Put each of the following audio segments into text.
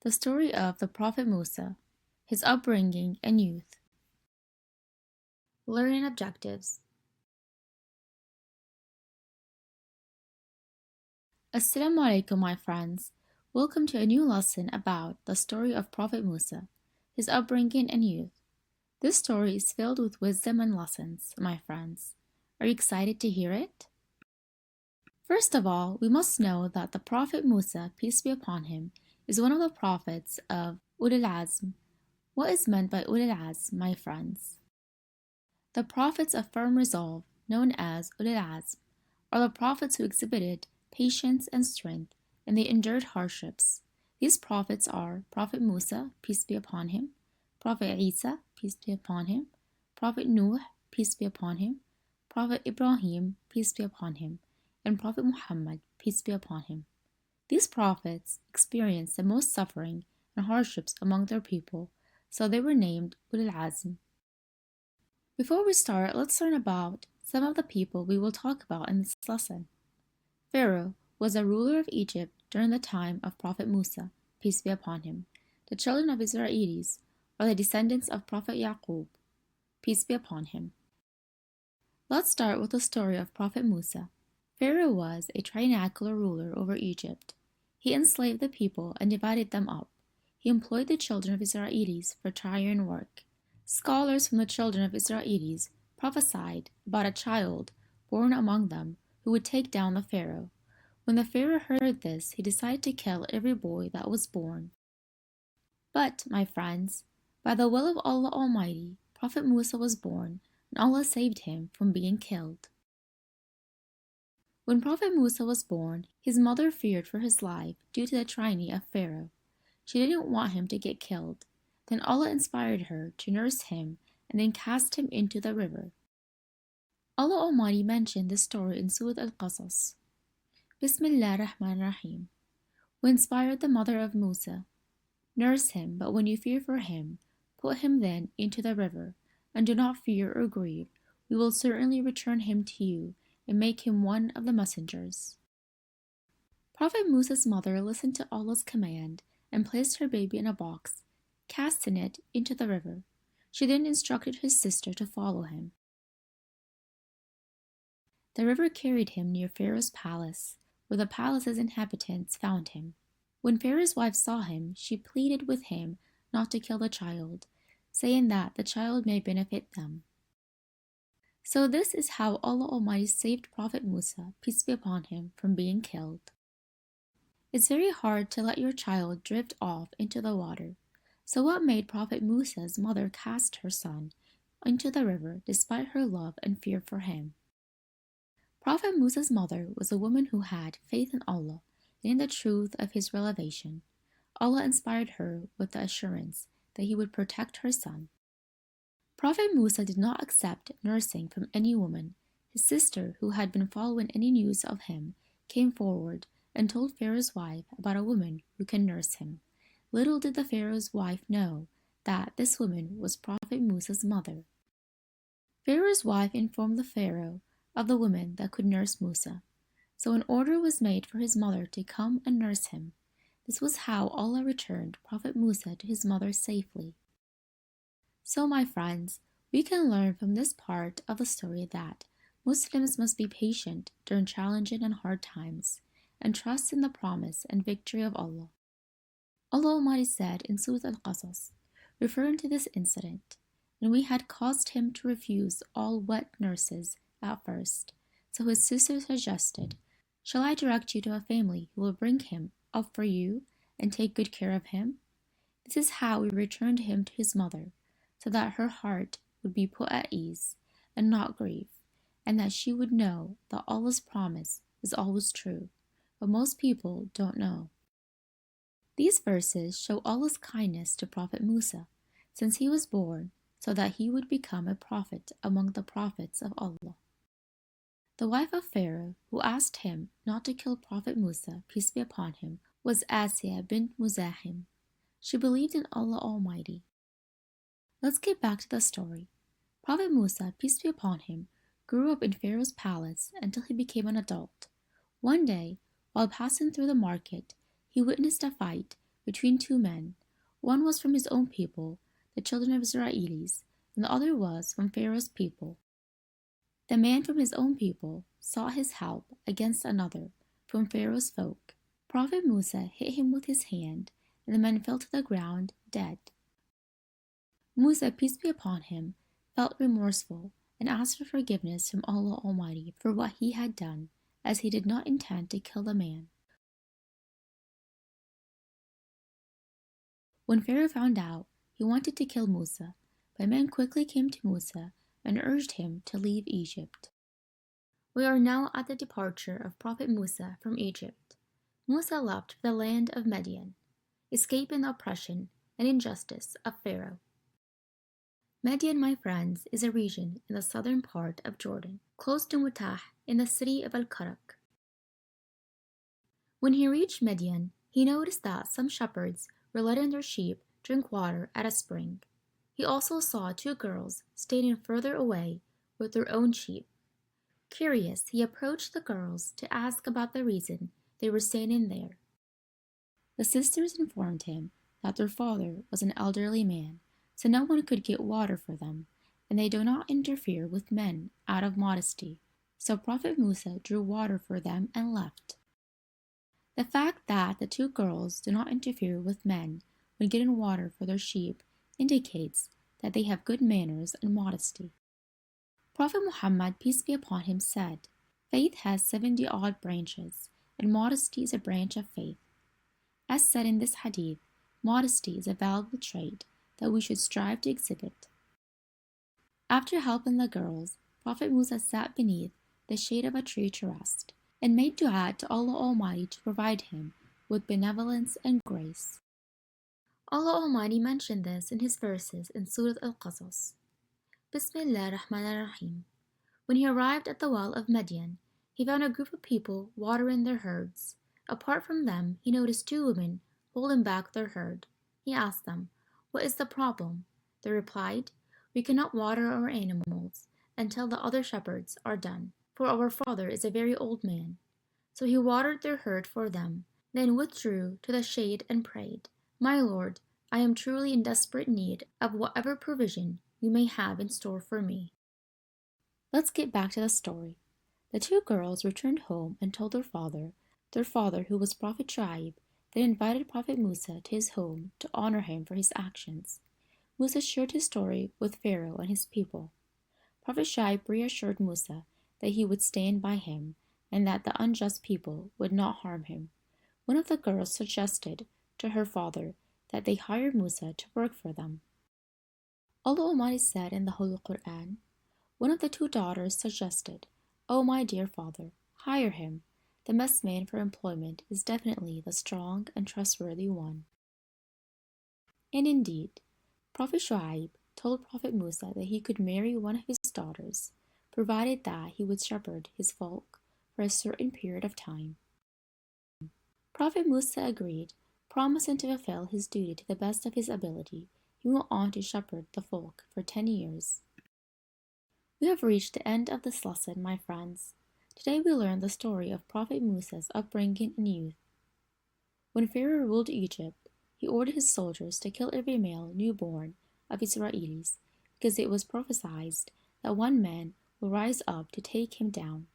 The story of the Prophet Musa, his upbringing and youth. Learning objectives. Assalamu alaikum, my friends. Welcome to a new lesson about the story of Prophet Musa, his upbringing and youth. This story is filled with wisdom and lessons, my friends. Are you excited to hear it? First of all, we must know that the Prophet Musa, peace be upon him, is one of the prophets of Ulul Azm. What is meant by Ulul Azm, my friends? The prophets of firm resolve, known as Ulul Azm, are the prophets who exhibited patience and strength, and they endured hardships. These prophets are Prophet Musa, peace be upon him, Prophet Isa, peace be upon him, Prophet Nuh, peace be upon him, Prophet Ibrahim, peace be upon him, and Prophet Muhammad, peace be upon him. These prophets experienced the most suffering and hardships among their people, so they were named Ulul Azm. Before we start, let's learn about some of the people we will talk about in this lesson. Pharaoh was a ruler of Egypt during the time of Prophet Musa, peace be upon him. The children of Israelis are the descendants of Prophet Yaqub, peace be upon him. Let's start with the story of Prophet Musa. Pharaoh was a tyrannical ruler over Egypt. He enslaved the people and divided them up. He employed the children of Israelis for tyrant work. Scholars from the children of Israelis prophesied about a child born among them who would take down the Pharaoh. When the Pharaoh heard this, he decided to kill every boy that was born. But, my friends, by the will of Allah Almighty, Prophet Musa was born, and Allah saved him from being killed. When Prophet Musa was born, his mother feared for his life due to the tyranny of Pharaoh. She didn't want him to get killed. Then Allah inspired her to nurse him and then cast him into the river. Allah Almighty mentioned this story in Surah Al-Qasas. Bismillah ar-Rahman ar-Rahim. We inspired the mother of Musa. Nurse him, but when you fear for him, put him then into the river, and do not fear or grieve. We will certainly return him to you and make him one of the messengers. Prophet Musa's mother listened to Allah's command and placed her baby in a box, casting it into the river. She then instructed his sister to follow him. The river carried him near Pharaoh's palace, where the palace's inhabitants found him. When Pharaoh's wife saw him, she pleaded with him not to kill the child, saying that the child may benefit them. So this is how Allah Almighty saved Prophet Musa, peace be upon him, from being killed. It's very hard to let your child drift off into the water. So what made Prophet Musa's mother cast her son into the river despite her love and fear for him? Prophet Musa's mother was a woman who had faith in Allah and in the truth of his revelation. Allah inspired her with the assurance that he would protect her son. Prophet Musa did not accept nursing from any woman. His sister, who had been following any news of him, came forward and told Pharaoh's wife about a woman who can nurse him. Little did the Pharaoh's wife know that this woman was Prophet Musa's mother. Pharaoh's wife informed the Pharaoh of the woman that could nurse Musa. So an order was made for his mother to come and nurse him. This was how Allah returned Prophet Musa to his mother safely. So, my friends, we can learn from this part of the story that Muslims must be patient during challenging and hard times and trust in the promise and victory of Allah. Allah Almighty said in Surah Al-Qasas, referring to this incident, and we had caused him to refuse all wet nurses at first. So his sister suggested, shall I direct you to a family who will bring him up for you and take good care of him? This is how we returned him to his mother, so that her heart would be put at ease and not grieve, and that she would know that Allah's promise is always true, but most people don't know. These verses show Allah's kindness to Prophet Musa, since he was born so that he would become a prophet among the prophets of Allah. The wife of Pharaoh, who asked him not to kill Prophet Musa, peace be upon him, was Asiyah bint Muzahim. She believed in Allah Almighty. Let's get back to the story. Prophet Musa, peace be upon him, grew up in Pharaoh's palace until he became an adult. One day, while passing through the market, he witnessed a fight between two men. One was from his own people, the children of Israelis, and the other was from Pharaoh's people. The man from his own people sought his help against another from Pharaoh's folk. Prophet Musa hit him with his hand, and the man fell to the ground dead. Musa, peace be upon him, felt remorseful and asked for forgiveness from Allah Almighty for what he had done, as he did not intend to kill the man. When Pharaoh found out, he wanted to kill Musa, but men quickly came to Musa and urged him to leave Egypt. We are now at the departure of Prophet Musa from Egypt. Musa left for the land of Midian, escaping the oppression and injustice of Pharaoh. Midian, my friends, is a region in the southern part of Jordan, close to Mutah in the city of Al-Karak. When he reached Midian, he noticed that some shepherds were letting their sheep drink water at a spring. He also saw two girls standing further away with their own sheep. Curious, he approached the girls to ask about the reason they were standing there. The sisters informed him that their father was an elderly man, so no one could get water for them, and they do not interfere with men out of modesty. So Prophet Musa drew water for them and left. The fact that the two girls do not interfere with men when getting water for their sheep indicates that they have good manners and modesty. Prophet Muhammad, peace be upon him, said, "Faith has 70-odd branches, and modesty is a branch of faith." As said in this hadith, modesty is a valuable trait that we should strive to exhibit. After helping the girls, Prophet Musa sat beneath the shade of a tree to rest, and made dua to Allah Almighty to provide him with benevolence and grace. Allah Almighty mentioned this in his verses in Surah Al-Qasas. Bismillah ar-Rahman ar-Rahim. When he arrived at the well of Midian, he found a group of people watering their herds. Apart from them, he noticed two women holding back their herd. He asked them, "What is the problem?" They replied, "We cannot water our animals until the other shepherds are done, for our father is a very old man." So he watered their herd for them, then withdrew to the shade and prayed, "My Lord, I am truly in desperate need of whatever provision you may have in store for me." Let's get back to the story. The two girls returned home and told their father, who was Prophet Shu'aib, then invited Prophet Musa to his home to honor him for his actions. Musa shared his story with Pharaoh and his people. Prophet Shu'aib reassured Musa that he would stand by him and that the unjust people would not harm him. One of the girls suggested to her father that they hire Musa to work for them. Allah Almighty said in the Holy Quran, one of the two daughters suggested, "O my dear father, hire him. The best man for employment is definitely the strong and trustworthy one." And indeed, Prophet Shu'aib told Prophet Musa that he could marry one of his daughters, provided that he would shepherd his folk for a certain period of time. Prophet Musa agreed, promising to fulfill his duty to the best of his ability. He went on to shepherd the folk for 10 years. We have reached the end of this lesson, my friends. Today we learn the story of Prophet Musa's upbringing and youth. When Pharaoh ruled Egypt, he ordered his soldiers to kill every male newborn of Israelis, because it was prophesied that one man will rise up to take him down.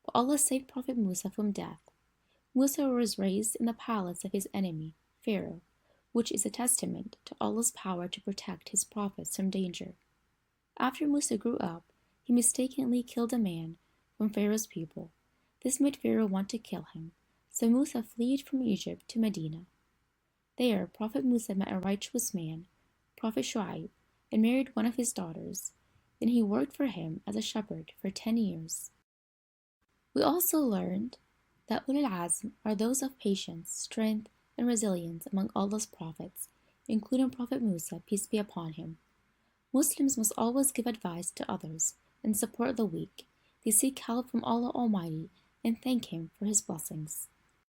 But Allah saved Prophet Musa from death. Musa was raised in the palace of his enemy, Pharaoh, which is a testament to Allah's power to protect his prophets from danger. After Musa grew up, he mistakenly killed a man from Pharaoh's people. This made Pharaoh want to kill him, so Musa fled from Egypt to Medina. There, Prophet Musa met a righteous man, Prophet Shu'aib, and married one of his daughters. Then he worked for him as a shepherd for 10 years. We also learned that Ulul Azm are those of patience, strength, and resilience among Allah's prophets, including Prophet Musa, peace be upon him. Muslims must always give advice to others and support the weak. They seek help from Allah Almighty and thank Him for His blessings.